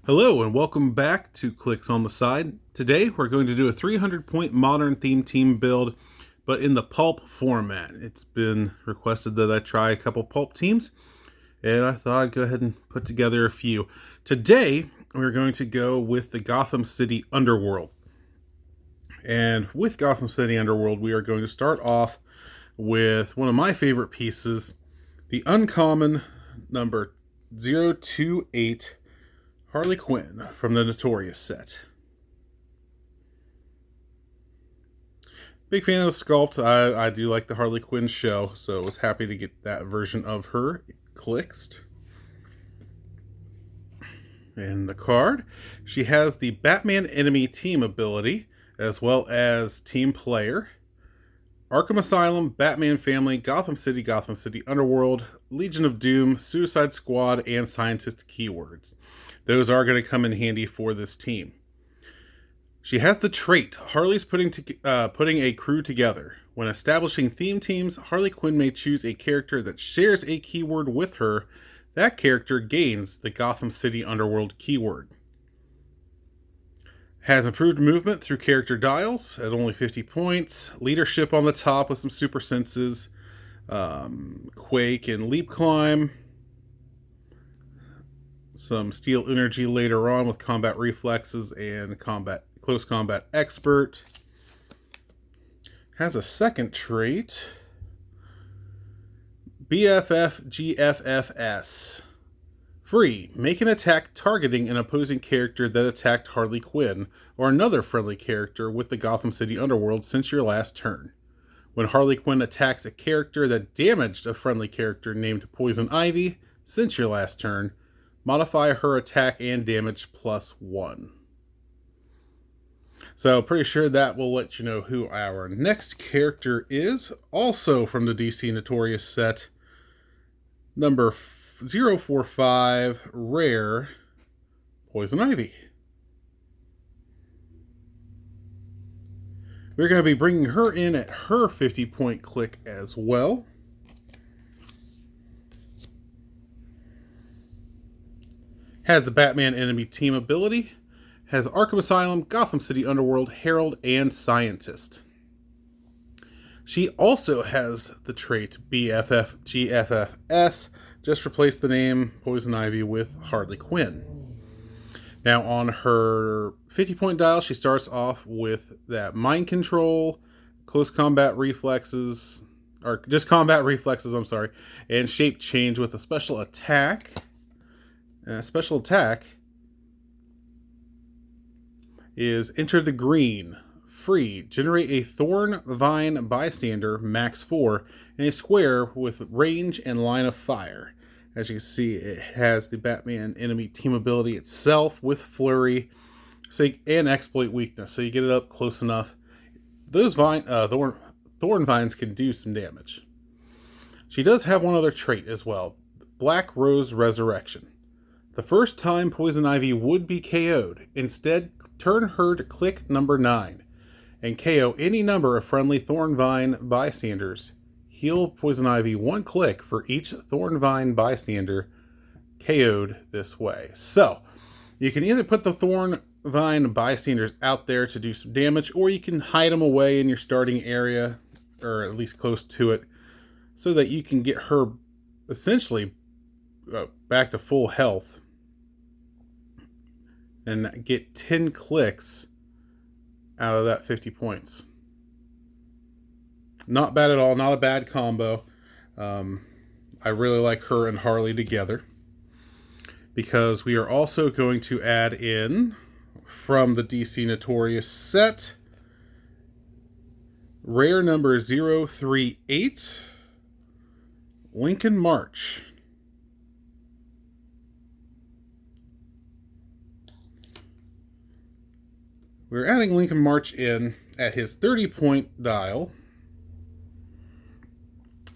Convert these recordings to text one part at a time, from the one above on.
Hello and welcome back to Clicks on the Side. Today we're going to do a 300-point modern theme team build, but in the Pulp format. It's been requested that I try a couple Pulp teams, and I thought I'd go ahead and put together a few. Today we're going to go with the Gotham City Underworld. And with Gotham City Underworld, we are going to start off with one of my favorite pieces, the uncommon number 028 Harley Quinn from the Notorious set. Big fan of the sculpt. I do like the Harley Quinn show, so I was happy to get that version of her clixed. And the card, she has the Batman enemy team ability, as well as team player, Arkham Asylum, Batman Family, Gotham City Underworld, Legion of Doom, Suicide Squad, and Scientist keywords. Those are going to come in handy for this team. She has the trait, Harley's putting a crew together. When establishing theme teams, Harley Quinn may choose a character that shares a keyword with her. That character gains the Gotham City Underworld keyword. Has improved movement through character dials at only 50 points. Leadership on the top with some super senses. Quake and leap climb. Some steel energy later on with combat reflexes and close combat expert. Has a second trait. BFF-GFFS. Free. Make an attack targeting an opposing character that attacked Harley Quinn or another friendly character with the Gotham City Underworld since your last turn. When Harley Quinn attacks a character that damaged a friendly character named Poison Ivy since your last turn, modify her attack and damage +1. So pretty sure that will let you know who our next character is. Also from the DC Notorious set, number 045, Rare, Poison Ivy. We're going to be bringing her in at her 50-point click as well. Has the Batman enemy team ability. Has Arkham Asylum, Gotham City Underworld, Herald, and Scientist. She also has the trait BFF-GFFS. Just replace the name Poison Ivy with Harley Quinn. Now on her 50-point dial, she starts off with that mind control, close combat reflexes, or just combat reflexes, and shape change with a special attack. Special attack is Enter the Green. Free. Generate a Thorn Vine Bystander, max 4, in a square with range and line of fire. As you can see, it has the Batman enemy team ability itself with flurry and exploit weakness, so you get it up close enough. Those thorn vines can do some damage. She does have one other trait as well, Black Rose Resurrection. The first time Poison Ivy would be KO'd, instead turn her to click number 9 and KO any number of friendly Thornvine bystanders. Heal Poison Ivy 1 click for each Thornvine bystander KO'd this way. So, you can either put the Thornvine bystanders out there to do some damage, or you can hide them away in your starting area, or at least close to it, so that you can get her essentially back to full health and get 10 clicks out of that 50 points. Not bad at all, not a bad combo. I really like her and Harley together, because we are also going to add in, from the DC Notorious set, Rare number 038, Lincoln March. We're adding Lincoln March in at his 30-point dial.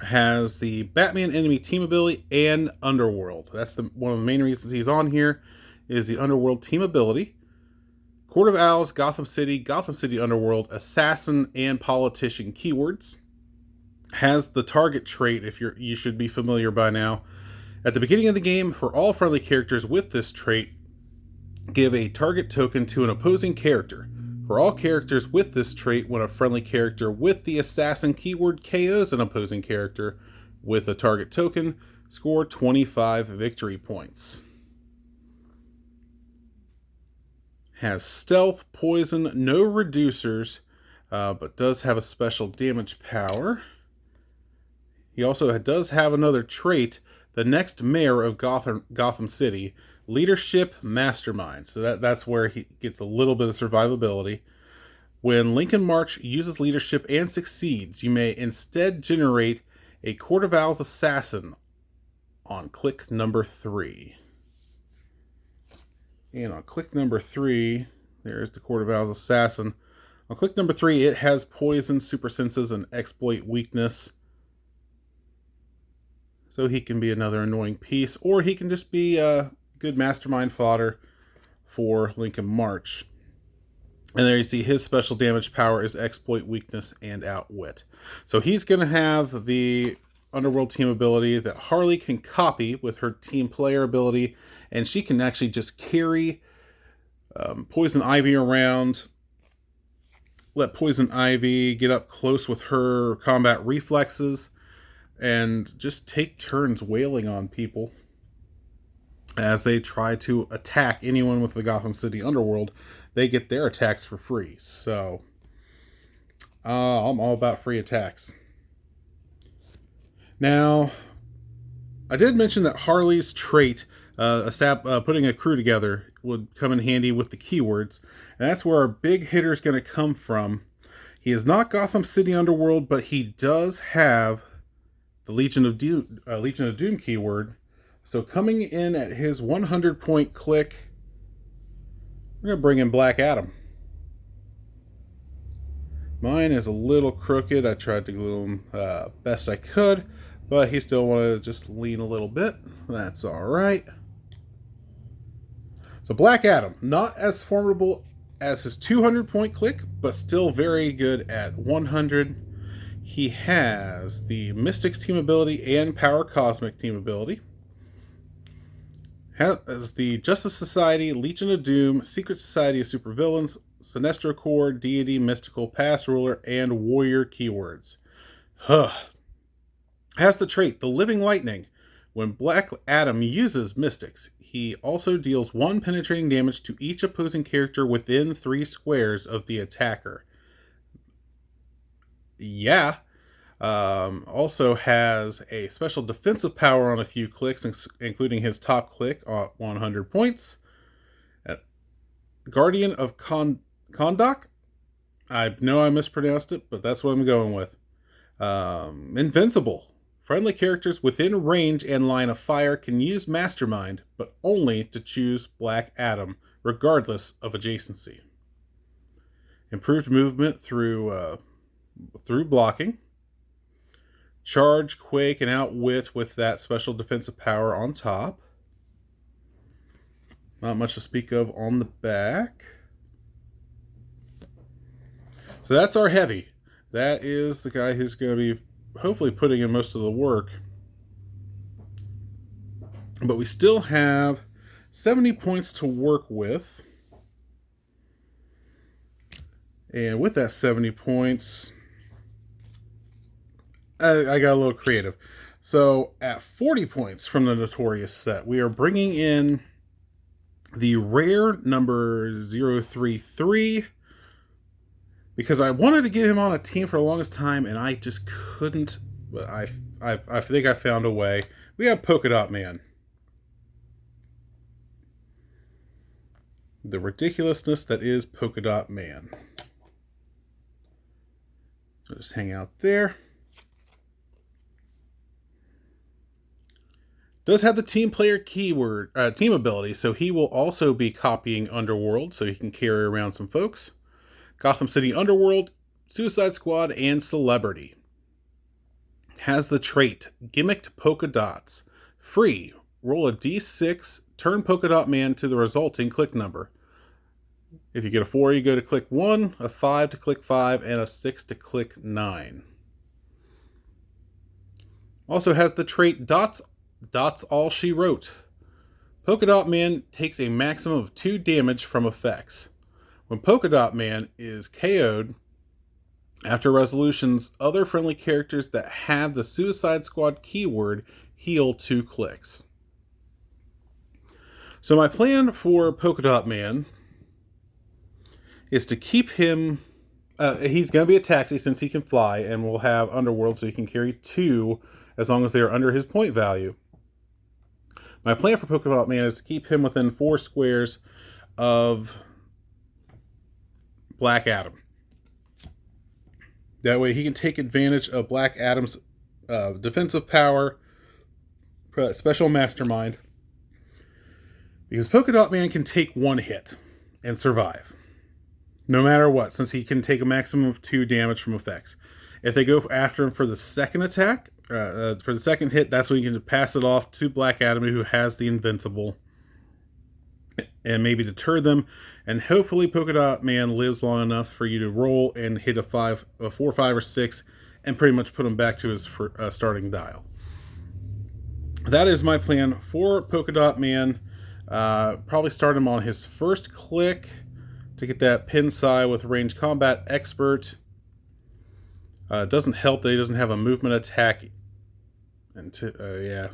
Has the Batman enemy team ability and Underworld. That's one of the main reasons he's on here, is the Underworld team ability. Court of Owls, Gotham City Underworld, Assassin, and Politician keywords. Has the target trait, if you should be familiar by now. At the beginning of the game, for all friendly characters with this trait, Give a target token to an opposing character. For all characters with this trait, when a friendly character with the assassin keyword KOs an opposing character with a target token, score 25 victory points. Has stealth, poison, no reducers, but does have a special damage power. He also does have another trait, the next mayor of Gotham City, leadership mastermind. So that's where he gets a little bit of survivability. When Lincoln March uses leadership and succeeds, you may instead generate a Court of Owls assassin on click number 3. And on click number 3, there's the Court of Owls assassin. On click number 3, it has poison, super senses, and exploit weakness. So he can be another annoying piece, or he can just be a good mastermind fodder for Lincoln March. And there you see his special damage power is exploit, weakness, and outwit. So he's going to have the Underworld team ability that Harley can copy with her team player ability, and she can actually just carry Poison Ivy around, let Poison Ivy get up close with her combat reflexes, and just take turns wailing on people as they try to attack anyone with the Gotham City Underworld. They get their attacks for free. So I'm all about free attacks. Now, I did mention that Harley's trait, putting a crew together, would come in handy with the keywords. And that's where our big hitter is going to come from. He is not Gotham City Underworld, but he does have the Legion of Doom keyword. So coming in at his 100-point click, we're going to bring in Black Adam. Mine is a little crooked. I tried to glue him best I could, but he still wanted to just lean a little bit. That's all right. So Black Adam, not as formidable as his 200-point click, but still very good at 100. He has the Mystics team ability and Power Cosmic team ability. Has the Justice Society, Legion of Doom, Secret Society of Supervillains, Sinestro Corps, Deity, Mystical, Past Ruler, and Warrior keywords. Has the trait, the Living Lightning. When Black Adam uses Mystics, he also deals 1 penetrating damage to each opposing character within 3 squares of the attacker. Yeah. Also has a special defensive power on a few clicks, including his top click at 100 points. Guardian of Kondak. I know I mispronounced it, but that's what I'm going with. Invincible. Friendly characters within range and line of fire can use Mastermind, but only to choose Black Adam, regardless of adjacency. Improved movement through blocking. Charge, Quake, and Outwit with that special defensive power on top. Not much to speak of on the back. So that's our heavy. That is the guy who's going to be hopefully putting in most of the work. But we still have 70 points to work with. And with that 70 points, I got a little creative. So at 40 points from the Notorious set, we are bringing in the rare number 033, because I wanted to get him on a team for the longest time, and I just couldn't. But I think I found a way. We have Polkadot Man. The ridiculousness that is Polkadot Man. So just hang out there. Does have the team player keyword, team ability, so he will also be copying Underworld, so he can carry around some folks. Gotham City Underworld, Suicide Squad, and Celebrity. Has the trait, Gimmicked Polka Dots. Free. Roll a d6, turn Polkadot Man to the resulting click number. If you get a 4, you go to click 1, a 5 to click 5, and a 6 to click 9. Also has the trait Dots All She Wrote. Polkadot Man takes a maximum of 2 damage from effects. When Polkadot Man is KO'd, after resolutions, other friendly characters that have the Suicide Squad keyword heal 2 clicks. So my plan for Polkadot Man is to keep him... he's going to be a taxi since he can fly, and we'll have Underworld so he can carry 2 as long as they are under his point value. My plan for Polkadot Man is to keep him within 4 squares of Black Adam. That way he can take advantage of Black Adam's defensive power, special mastermind. Because Polkadot Man can take 1 hit and survive. No matter what, since he can take a maximum of 2 damage from effects. If they go after him for the second attack, for the second hit, that's when you can pass it off to Black Adam, who has the Invincible, and maybe deter them. And hopefully Polkadot Man lives long enough for you to roll and hit a 4, 5, or 6, and pretty much put him back to his starting dial. That is my plan for Polkadot Man. Probably start him on his first click to get that pin psi with range combat expert. It doesn't help that he doesn't have a movement attack. And yeah,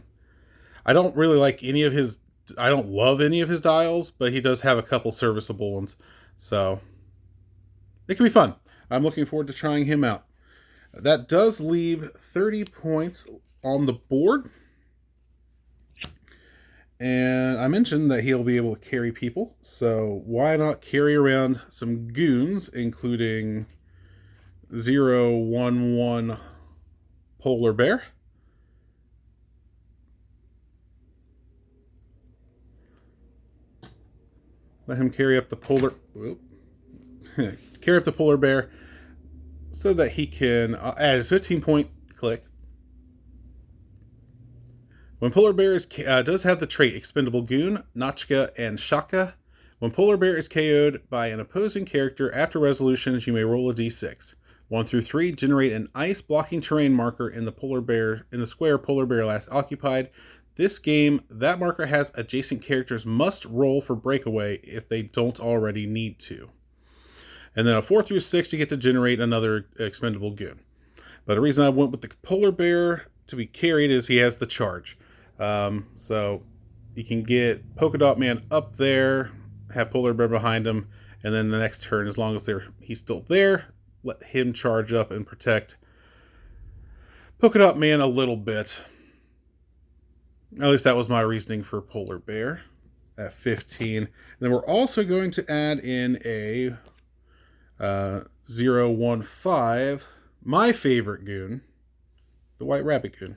I don't really like any of his. I don't love any of his dials, but he does have a couple serviceable ones, so it can be fun. I'm looking forward to trying him out. That does leave 30 points on the board. And I mentioned that he'll be able to carry people, so why not carry around some goons, including 011 Polar Bear. Let him carry up the carry up the Polar Bear so that he can add his 15-point click. When Polar Bear does have the trait Expendable Goon, Nachka, and Shaka. When Polar Bear is KO'd by an opposing character after resolutions, you may roll a d6. 1 through 3 generate an ice blocking terrain marker in the square Polar Bear last occupied. This game, that marker has adjacent characters must roll for breakaway if they don't already need to. And then a 4 through 6 you get to generate another Expendable Goon. But the reason I went with the Polar Bear to be carried is he has the charge. So you can get Polkadot Man up there, have Polar Bear behind him, and then the next turn, as long as he's still there, let him charge up and protect Polkadot Man a little bit. At least that was my reasoning for Polar Bear at 15. And then we're also going to add in a 015, my favorite goon, the White Rabbit Goon.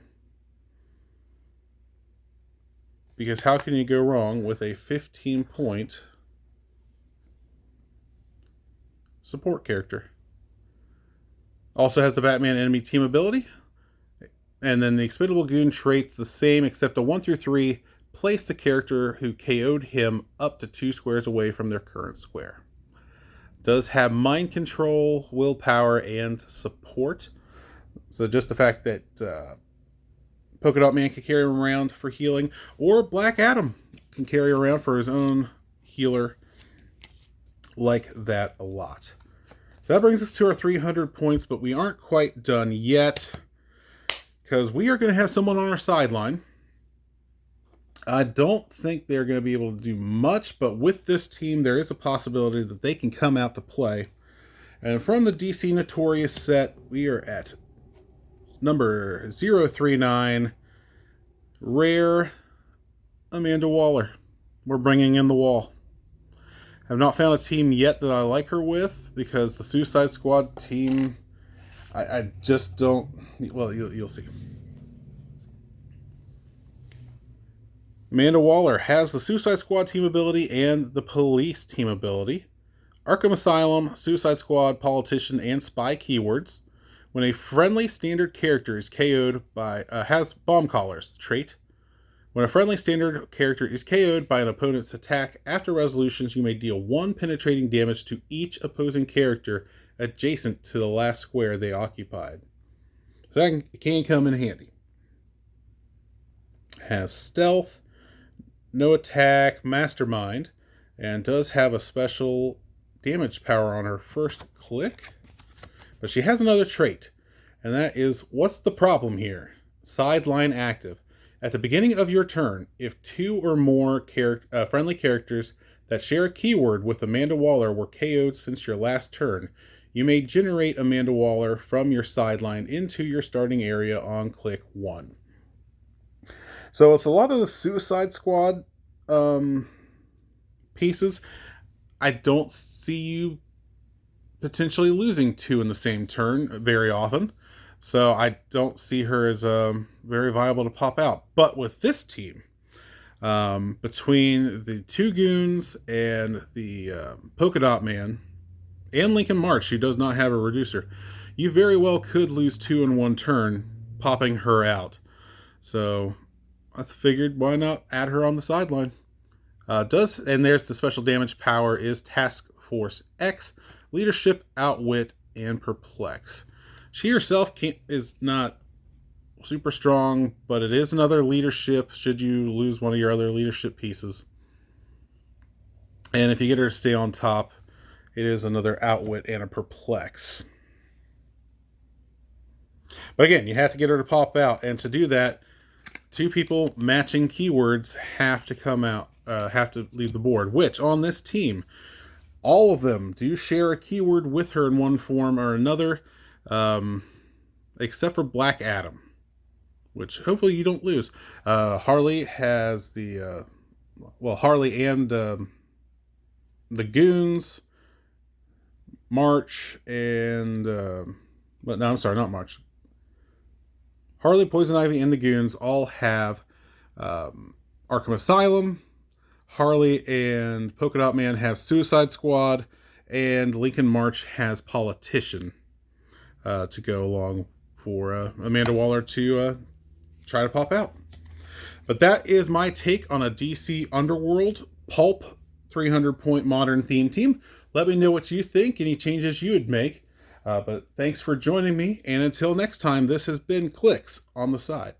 Because how can you go wrong with a 15-point support character? Also has the Batman enemy team ability. And then the Expendable Goon traits the same, except a 1 through 3 place the character who KO'd him up to 2 squares away from their current square. Does have mind control, willpower, and support. So just the fact that Polkadot Man can carry him around for healing, or Black Adam can carry around for his own healer. Like that a lot. So that brings us to our 300 points, but we aren't quite done yet, because we are going to have someone on our sideline. I don't think they're going to be able to do much, but with this team, there is a possibility that they can come out to play. And from the DC Notorious set, we are at number 039, Rare Amanda Waller. We're bringing in the wall. I've not found a team yet that I like her with, because the Suicide Squad team, I just don't... Well, you'll see. Amanda Waller has the Suicide Squad team ability and the Police team ability. Arkham Asylum, Suicide Squad, Politician, and Spy keywords. When a friendly standard character is KO'd by... has Bomb Collars trait. When a friendly standard character is KO'd by an opponent's attack after resolutions, you may deal 1 penetrating damage to each opposing character adjacent to the last square they occupied. So that can come in handy. Has stealth, no attack, mastermind, and does have a special damage power on her first click. But she has another trait, and that is, what's the problem here? Sideline active. At the beginning of your turn, if 2 or more friendly characters that share a keyword with Amanda Waller were KO'd since your last turn, you may generate Amanda Waller from your sideline into your starting area on click 1. So with a lot of the Suicide Squad pieces, I don't see you potentially losing 2 in the same turn very often. So I don't see her as very viable to pop out. But with this team, between the 2 goons and the Polkadot Man and Lincoln March, who does not have a reducer, you very well could lose 2 in one turn, popping her out. So I figured, why not add her on the sideline? And there's the special damage power is Task Force X, Leadership, Outwit, and Perplex. She herself is not super strong, but it is another leadership should you lose one of your other leadership pieces. And if you get her to stay on top, it is another Outwit and a Perplex. But again, you have to get her to pop out, and to do that, 2 people matching keywords have to come out, have to leave the board, which on this team, all of them do share a keyword with her in one form or another, except for Black Adam, which hopefully you don't lose. Harley has the, Harley and the Goons, March, and, not March. Harley, Poison Ivy, and the Goons all have Arkham Asylum. Harley and Polkadot Man have Suicide Squad, and Lincoln March has Politician to go along for Amanda Waller to try to pop out. But that is my take on a DC Underworld Pulp 300-point modern theme team. Let me know what you think, any changes you would make. But thanks for joining me, and until next time, this has been Clicks on the Side.